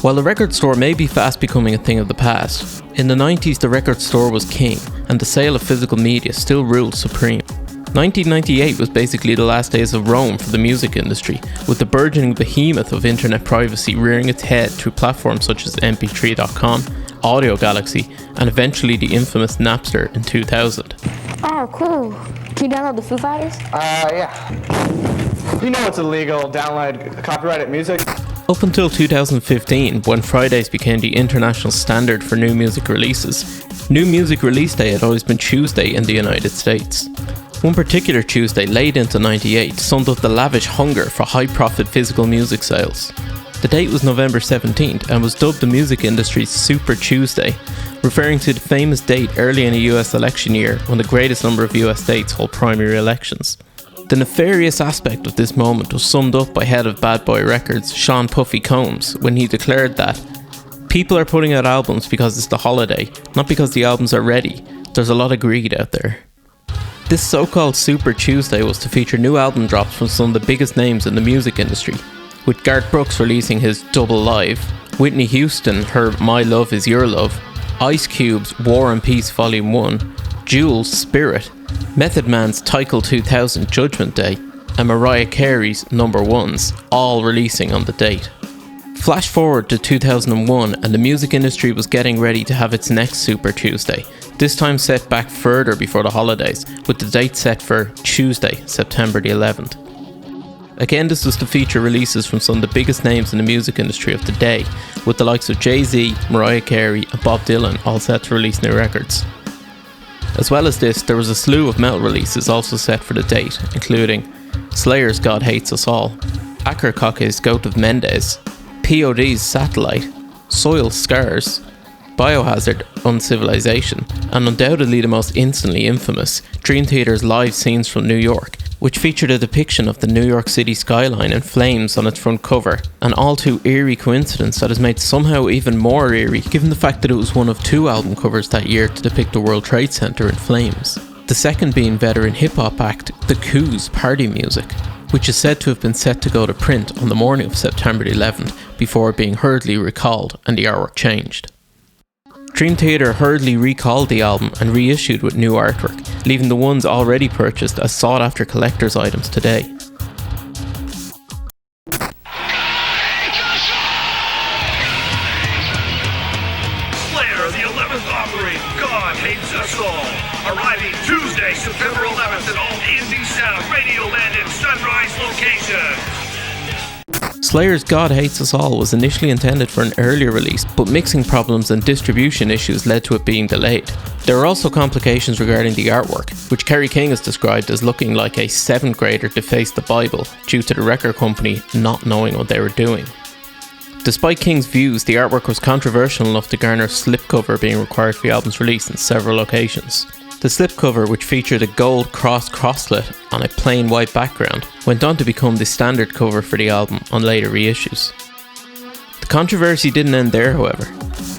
While the record store may be fast becoming a thing of the past, in the 90s the record store was king, and the sale of physical media still ruled supreme. 1998 was basically the last days of Rome for the music industry, with the burgeoning behemoth of internet privacy rearing its head through platforms such as mp3.com, Audiogalaxy, and eventually the infamous Napster in 2000. Oh, cool. Can you download the Foo Fighters? Yeah. You know it's illegal, download copyrighted music. Up until 2015, when Fridays became the international standard for new music releases, new music release day had always been Tuesday in the United States. One particular Tuesday late into 98 summed up the lavish hunger for high-profit physical music sales. The date was November 17th and was dubbed the music industry's Super Tuesday, referring to the famous date early in a US election year when the greatest number of US states hold primary elections. The nefarious aspect of this moment was summed up by head of Bad Boy Records, Sean Puffy Combs, when he declared that people are putting out albums because it's the holiday, not because the albums are ready. There's a lot of greed out there. This so-called Super Tuesday was to feature new album drops from some of the biggest names in the music industry, with Garth Brooks releasing his Double Live, Whitney Houston her My Love Is Your Love, Ice Cube's War and Peace Volume 1, Jewel's Spirit, Method Man's Tycho 2000 Judgment Day, and Mariah Carey's Number Ones, all releasing on the date. Flash forward to 2001 and the music industry was getting ready to have its next Super Tuesday, this time set back further before the holidays, with the date set for Tuesday, September the 11th. Again, this was to feature releases from some of the biggest names in the music industry of the day, with the likes of Jay-Z, Mariah Carey and Bob Dylan all set to release new records. As well as this, there was a slew of metal releases also set for the date, including Slayer's God Hates Us All, Akerkake's Goat of Mendes, POD's Satellite, Soil's Scars, Biohazard Uncivilization, and undoubtedly the most instantly infamous, Dream Theater's Live Scenes from New York, which featured a depiction of the New York City skyline in flames on its front cover, an all too eerie coincidence that is made somehow even more eerie given the fact that it was one of two album covers that year to depict the World Trade Center in flames. The second being veteran hip-hop act The Coos' Party Music, which is said to have been set to go to print on the morning of September 11th before being hurriedly recalled and the artwork changed. Dream Theater hurriedly recalled the album and reissued with new artwork, leaving the ones already purchased as sought-after collector's items today. Slayer, the 11th offering, God Hates Us All, arriving Tuesday, September 11th at all Indie Sound, Radioland and Sunrise locations. Slayer's God Hates Us All was initially intended for an earlier release, but mixing problems and distribution issues led to it being delayed. There are also complications regarding the artwork, which Kerry King has described as looking like a 7th grader defaced the Bible due to the record company not knowing what they were doing. Despite King's views, the artwork was controversial enough to garner slipcover being required for the album's release in several locations. The slipcover, which featured a gold crosslet on a plain white background, went on to become the standard cover for the album on later reissues. The controversy didn't end there, however.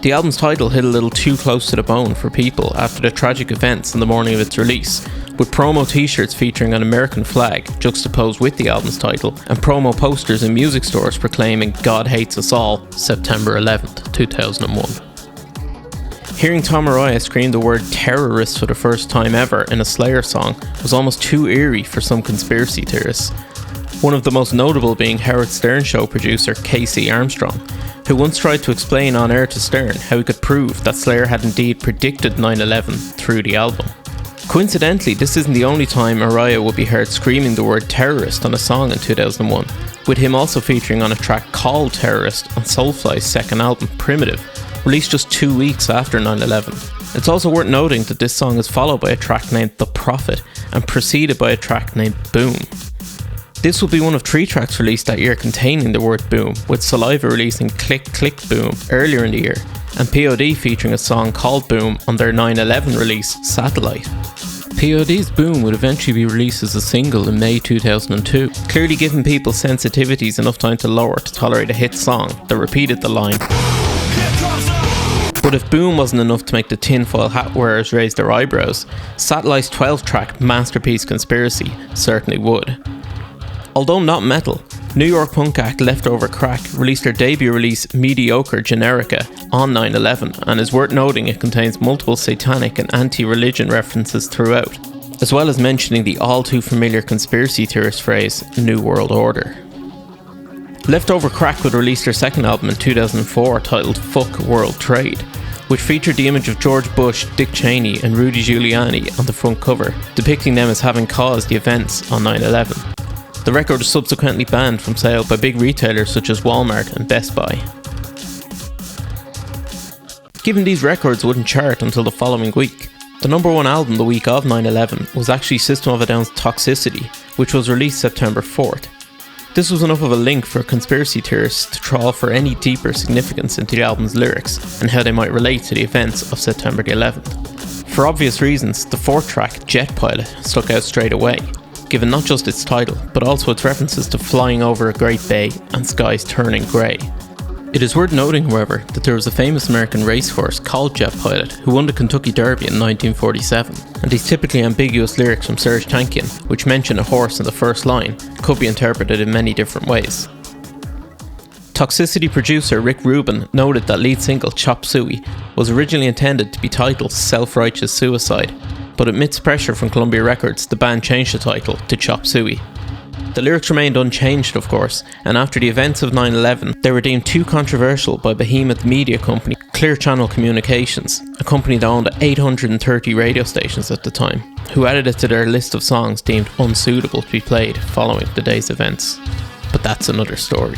The album's title hit a little too close to the bone for people after the tragic events on the morning of its release, with promo t-shirts featuring an American flag juxtaposed with the album's title and promo posters in music stores proclaiming God Hates Us All, September 11th, 2001. Hearing Tom Araya scream the word terrorist for the first time ever in a Slayer song was almost too eerie for some conspiracy theorists. One of the most notable being Howard Stern show producer Casey Armstrong, who once tried to explain on air to Stern how he could prove that Slayer had indeed predicted 9/11 through the album. Coincidentally, this isn't the only time Araya will be heard screaming the word terrorist on a song in 2001, with him also featuring on a track called Terrorist on Soulfly's second album, Primitive, released just 2 weeks after 9/11. It's also worth noting that this song is followed by a track named The Prophet and preceded by a track named Boom. This will be one of 3 tracks released that year containing the word boom, with Saliva releasing Click Click Boom earlier in the year, and POD featuring a song called Boom on their 9/11 release, Satellite. POD's Boom would eventually be released as a single in May 2002, clearly giving people sensitivities enough time to lower to tolerate a hit song that repeated the line. But if Boom wasn't enough to make the tinfoil hat wearers raise their eyebrows, Satellite's 12th track, Masterpiece Conspiracy, certainly would. Although not metal, New York punk act Leftover Crack released their debut release Mediocre Generica on 9/11, and is worth noting it contains multiple satanic and anti-religion references throughout, as well as mentioning the all too familiar conspiracy theorist phrase, New World Order. Leftover Crack would release their second album in 2004 titled Fuck World Trade, which featured the image of George Bush, Dick Cheney and Rudy Giuliani on the front cover, depicting them as having caused the events on 9/11. The record was subsequently banned from sale by big retailers such as Walmart and Best Buy. Given these records wouldn't chart until the following week, the number one album the week of 9/11 was actually System of a Down's Toxicity, which was released September 4th. This was enough of a link for conspiracy theorists to trawl for any deeper significance into the album's lyrics and how they might relate to the events of September the 11th. For obvious reasons, the fourth track, Jet Pilot, stuck out straight away, given not just its title, but also its references to flying over a great bay and skies turning grey. It is worth noting, however, that there was a famous American racehorse called Jet Pilot who won the Kentucky Derby in 1947, and these typically ambiguous lyrics from Serge Tankian, which mention a horse in the first line, could be interpreted in many different ways. Toxicity producer Rick Rubin noted that lead single Chop Suey was originally intended to be titled Self-Righteous Suicide, but amidst pressure from Columbia Records, the band changed the title to Chop Suey. The lyrics remained unchanged, of course, and after the events of 9/11, they were deemed too controversial by behemoth media company Clear Channel Communications, a company that owned 830 radio stations at the time, who added it to their list of songs deemed unsuitable to be played following the day's events. But that's another story.